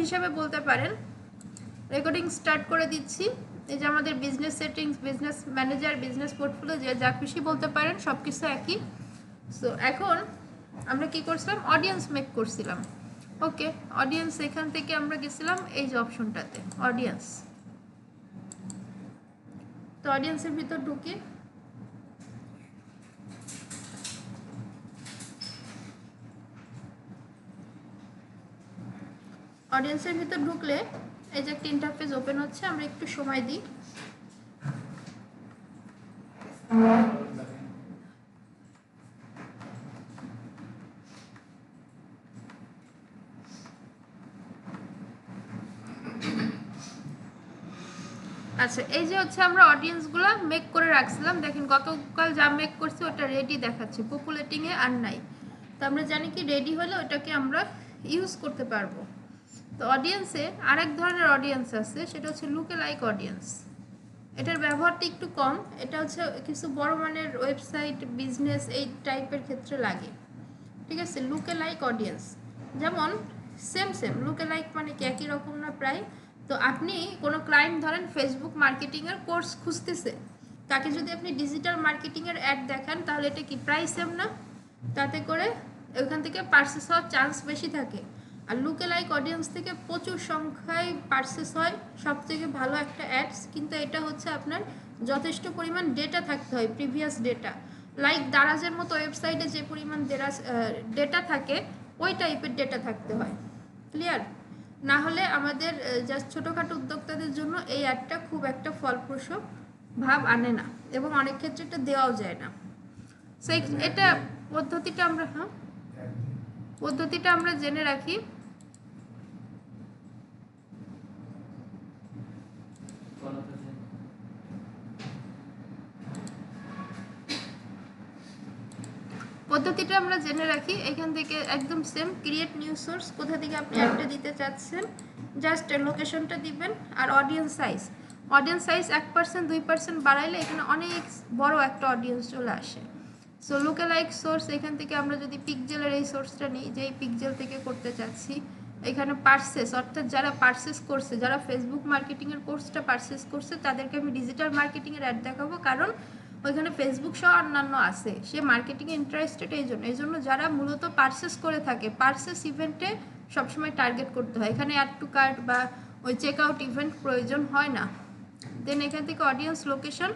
হিসেবে বলতে পারেন। রেকর্ডিং স্টার্ট করে দিচ্ছি। এই যে আমাদের business settings, business manager, business portfolio, যে যা খুশি বলতে পারেন, সব কিছু একই। সো এখন আমরা কি করছিলাম, অডিয়েন্স মেক করছিলাম। ওকে, অডিয়েন্স এখান থেকে আমরা গেছিলাম এই যে অপশনটাতে অডিয়েন্স। তো অডিয়েন্সের ভিতর ঢুকি, অডিয়েন্সের ভিতর ঢুকলে এই যে একটা ইন্টারফেস ওপেন হচ্ছে। আমরা একটু সময় দিই। আচ্ছা, এই যে হচ্ছে আমরা অডিয়েন্সগুলো মেক করে রাখছিলাম। দেখেন গতকাল যা মেক করছি ওটা রেডি দেখাচ্ছে, পপুলেটিংয়ে আর নাই। তো আমরা জানি কি রেডি হলে ওটাকে আমরা ইউজ করতে পারবো। তো অডিয়েন্সে আরেক ধরনের অডিয়েন্স আছে, সেটা হচ্ছে লুকে লাইক অডিয়েন্স। এটার ব্যবহারটা একটু কম। এটা হচ্ছে কিছু বড় মানের ওয়েবসাইট, বিজনেস এই টাইপের ক্ষেত্রে লাগে। ঠিক আছে, লুকে লাইক অডিয়েন্স যেমন সেম লুকে লাইক মানে কি একই রকম না প্রায়। তো আপনি কোনো ক্লায়েন্ট ধরেন ফেসবুক মার্কেটিংয়ের কোর্স খুঁজতেছে, তাকে যদি আপনি ডিজিটাল মার্কেটিংয়ের অ্যাড দেখান তাহলে এটা কি প্রায় সেম না? তাতে করে ওইখান থেকে পারচেস হওয়ার চান্স বেশি থাকে। আর লুকে লাইক অডিয়েন্স থেকে প্রচুর সংখ্যায় পারচেস হয়, সবথেকে ভালো একটা অ্যাডস। কিন্তু এটা হচ্ছে আপনার যথেষ্ট পরিমাণ ডেটা থাকতে হয়, প্রিভিয়াস ডেটা। লাইক দারাজের মতো ওয়েবসাইটে যে পরিমাণ ডেটা থাকে, ওই টাইপের ডেটা থাকতে হয়। ক্লিয়ার? না হলে আমাদের জাস্ট ছোটোখাটো উদ্যোক্তাদের জন্য এই অ্যাডটা খুব একটা ফলপ্রসূ ভাব আনে না, এবং অনেক ক্ষেত্রে এটা দেওয়াও যায় না। সেই এটা পদ্ধতিটা আমরা জেনে রাখি। এখান থেকে একদম সেম ক্রিয়েট নিউ সোর্স, কোথা থেকে আপনি অ্যাডটা দিতে চাচ্ছেন, জাস্ট লোকেশনটা দিবেন। আর অডিয়েন্স সাইজ 1% 2% বাড়াইলে এখানে অনেক বড় একটা অডিয়েন্স চলে আসে। সো লুকে লাইক সোর্স, এখান থেকে আমরা যদি পিকজেলের এই সোর্সটা নিই, যে এই পিকজেল থেকে করতে চাচ্ছি, এখানে পারচেস, অর্থাৎ যারা পারচেস করছে, যারা ফেসবুক মার্কেটিংয়ের কোর্সটা পারচেস করছে, তাদেরকে আমি ডিজিটাল মার্কেটিংয়ের অ্যাড দেখাবো। কারণ ওইখানে ফেসবুক সহ অন্যান্য আছে, সে মার্কেটিংয়ে ইন্টারেস্টেড। এই জন্য যারা মূলত পারচেস করে থাকে, পারচেস ইভেন্টে সবসময় টার্গেট করতে হয়। এখানে অ্যাড টু কার্ট বা ওই চেক আউট ইভেন্ট প্রয়োজন হয় না। দেন এখান থেকে অডিয়েন্স লোকেশন,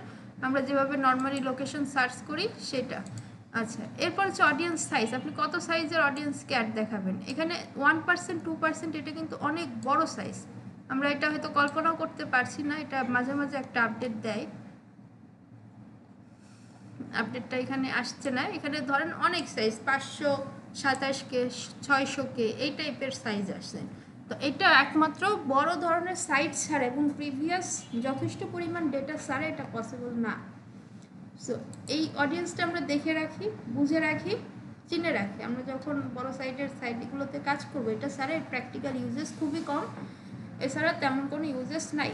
আমরা যেভাবে নর্মালি লোকেশন সার্চ করি সেটা। আচ্ছা, এরপর হচ্ছে অডিয়েন্স সাইজ। আপনি কত সাইজের অডিয়েন্সকে অ্যাড দেখাবেন? এখানে 1% 2% এটা কিন্তু অনেক বড় সাইজ। আমরা এটা হয়তো কল্পনাও করতে পারছি না। এটা মাঝে মাঝে একটা আপডেট দেয়, আপডেটটা এখানে আসছে না। এখানে ধরেন অনেক সাইজ 527K 600K এই টাইপের সাইজ আসে। তো এটা একমাত্র বড় ধরনের সাইট ছাড়া এবং প্রিভিয়াস যথেষ্ট পরিমাণ ডেটা ছাড়া এটা পসিবল না। সো এই অডিয়েন্সটা আমরা দেখে রাখি, বুঝে রাখি, চিনে রাখি। আমরা যখন বড় সাইটগুলোতে কাজ করবো, এটা ছাড়া প্র্যাকটিক্যাল ইউজেস খুবই কম, এছাড়া তেমন কোনো ইউজেস নাই।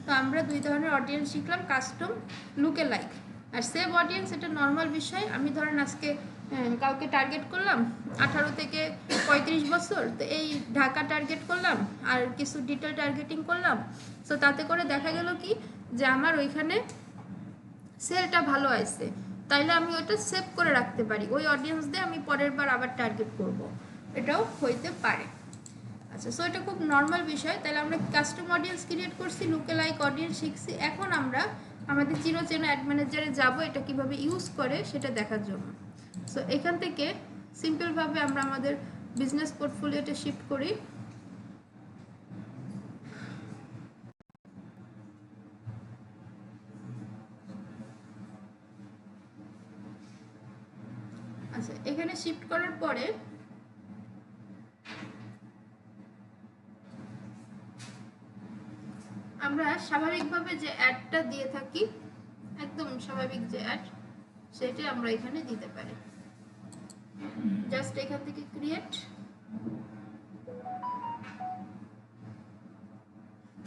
তো আমরা দুই ধরনের অডিয়েন্স শিখলাম, কাস্টম, লুকে লাইক। আর সেভ অডিয়েন্স এটা নর্মাল বিষয়। আমি ধরেন আজকে কাউকে টার্গেট করলাম 18 থেকে 35 বছর, তো এই ঢাকা টার্গেট করলাম আর কিছু ডিটেল টার্গেটিং করলাম। সো তাতে করে দেখা গেল কি যে আমার ওইখানে সেলটা ভালো আসছে, তাইলে আমি ওইটা সেভ করে রাখতে পারি। ওই অডিয়েন্স দিয়ে আমি পরের বার আবার টার্গেট করব, এটাও হইতে পারে। আচ্ছা, সো এটা খুব নর্মাল বিষয়। তাহলে আমরা কাস্টম অডিয়েন্স ক্রিয়েট করছি, লুকে লাইক অডিয়েন্স শিখছি। এখন আমরা আমাদের চিরচেনা অ্যাড ম্যানেজারে যাবো, এটা কিভাবে ইউজ করে সেটা দেখার জন্য। সো এখান থেকে সিম্পলভাবে আমরা আমাদের বিজনেস পোর্টফোলিওটা শিফট করি। আচ্ছা, এখানে শিফট করার পরে আমরা স্বাভাবিকভাবে যে অ্যাডটা দিয়ে থাকি, একদম স্বাভাবিক যে অ্যাড, সেটা আমরা এখানে দিতে পারি। জাস্ট এখান থেকে ক্রিয়েট।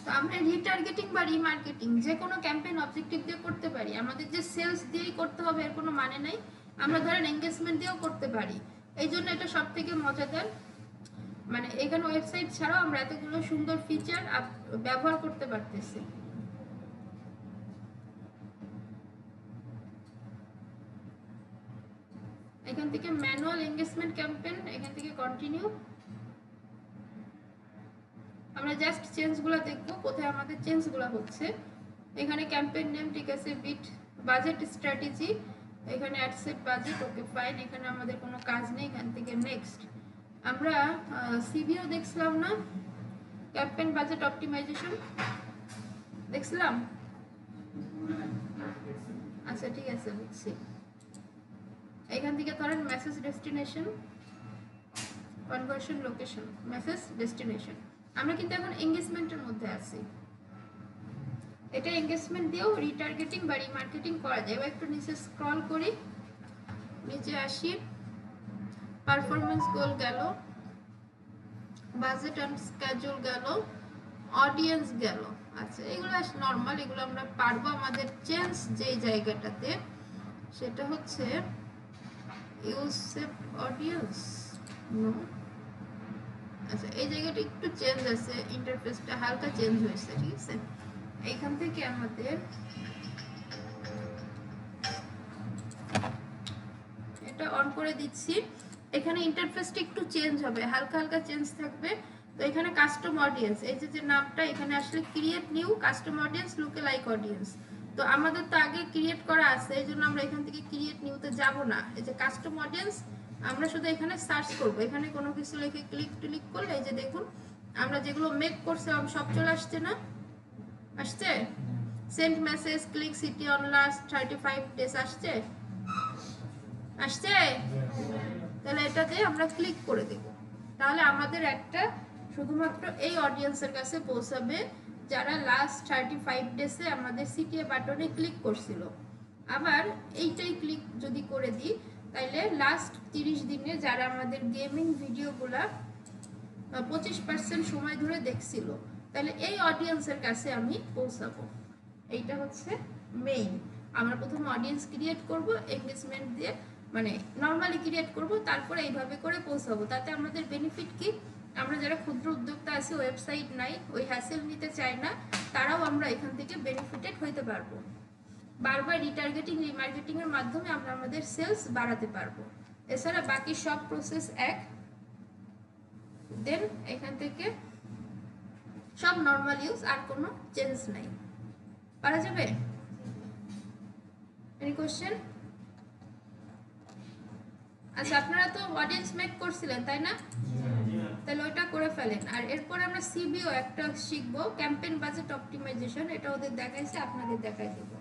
তো আমরা রিটার্গেটিং বা রিমার্কেটিং যে কোনো ক্যাম্পেইন অবজেক্টিভ দিয়ে করতে পারি। আমাদের যে সেলস দিয়েই করতে হবে এর কোনো মানে নেই। আমরা ধরেন এঙ্গেজমেন্ট দিয়েও করতে পারি। এই জন্য এটা সব থেকে মজাদার। মানে এখানে ওয়েবসাইট ছাড়াও আমরা এতগুলো সুন্দর ফিচার ব্যবহার করতে পারতেছি। এখান থেকে ম্যানুয়াল এঙ্গেজমেন্ট ক্যাম্পেইন, এখান থেকে কন্টিনিউ। আমরা জাস্ট চেঞ্জগুলো দেখবো কোথায় আমাদের চেঞ্জগুলো হচ্ছে। এখানে ক্যাম্পেইন নেম ঠিক আছে, বিট বাজেট স্ট্র্যাটেজি, এখানে অ্যাডসেট বাজেট, ওকে ফাইন, এখানে আমাদের কোনো কাজ নেই। এখান থেকে নেক্সট আমরা সিবিও দেখছিলাম না, ক্যাম্পেইন বাজেট অপটিমাইজেশন দেখছিলাম। আচ্ছা ঠিক আছে বুঝছি। এখান থেকে ধরেন message destination, conversion location, message destination. আমরা কিন্তু এখন এঙ্গেজমেন্টের মধ্যে আছি। এটা এঙ্গেজমেন্ট দিয়েও রিটার্গেটিং বা রিমার্কেটিং করা যায়। এবার একটু নিচে স্ক্রল করি, নিচে আসি, পারফরমেন্স গোল গেল, বাজেট অ্যান্ড স্কেজুল গেল, অডিয়েন্স গেল। আচ্ছা এগুলো নর্মাল, এগুলো আমরা পারবো। আমাদের চেঞ্জ যে জায়গাটাতে সেটা হচ্ছে ইউজ সেভ অডিয়েন্স। আচ্ছা এই জায়গাটা একটু চেঞ্জ আছে, ইন্টারফেসটা হালকা চেঞ্জ হয়েছে, ঠিক আছে। এইখান থেকে আমাদের এটা অন করে দিচ্ছি। এখানে ইন্টারফেসটা একটু চেঞ্জ হবে, হালকা হালকা চেঞ্জ থাকবে। তো এখানে কাস্টম অডিয়েন্স, এই যে নামটা এখানে আসলে ক্রিয়েট নিউ কাস্টম অডিয়েন্স লুকে লাইক অডিয়েন্স। তো আমাদের তো আগে ক্রিয়েট করা আছে, এই জন্য আমরা এখান থেকে ক্রিয়েট নিউতে যাব না। এই যে কাস্টম অডিয়েন্স আমরা শুধু এখানে সার্চ করব, এখানে কোনো কিছু লিখে ক্লিক করলে এই যে দেখুন আমরা যেগুলো মেক করছে সব চলে আসছে না, আসছে। Send message, click city on last 35 days আসছে, আসছে। তাহলে এটাতে আমরা ক্লিক করে দেব, তাহলে আমাদের একটা শুধুমাত্র এই অডিয়েন্সের কাছে পৌঁছাবে যারা লাস্ট 35 ডেজে আমাদের সিটিএ বাটনে ক্লিক করছিল। আবার এইটাই ক্লিক যদি করে দিই তাইলে লাস্ট 30 দিনে যারা আমাদের গেমিং ভিডিওগুলা 25% সময় ধরে দেখছিল, তাহলে এই অডিয়েন্সের কাছে আমি পৌঁছাবো। এইটা হচ্ছে মেইন। আমরা প্রথমে অডিয়েন্স ক্রিয়েট করব, এঙ্গেজমেন্ট দিয়ে মানে নর্মালি ক্রিয়েট করব, তারপরে এইভাবে করে পৌঁছাবো। তাতে আমাদের বেনিফিট কি, আমরা যারা ক্ষুদ্র উদ্যোক্তা আছে, ওয়েবসাইট নাই, ওই হ্যাসেল নিতে চাই না, তারাও আমরা এখান থেকে বেনিফিটেড হইতে পারবো। বারবার রিটার্গেটিং রিমার্কেটিং এর মাধ্যমে আমরা আমাদের সেলস বাড়াতে পারবো। এছাড়া বাকি সব প্রসেস এক। দেন এখান থেকে সব নর্মাল ইউজ, আর কোনো চেঞ্জ নাই। পারা যাবে? Any question? আচ্ছা আপনারা তো অডিয়েন্স মেক করছিলেন তাই না? তাহলে ওইটা করে ফেলেন। আর এরপর আমরা সিবিও একটা শিখবো, ক্যাম্পেইন বাজেট অপটিমাইজেশন। এটা ওদের দেখাইছে, আপনাদের দেখাই দেবো।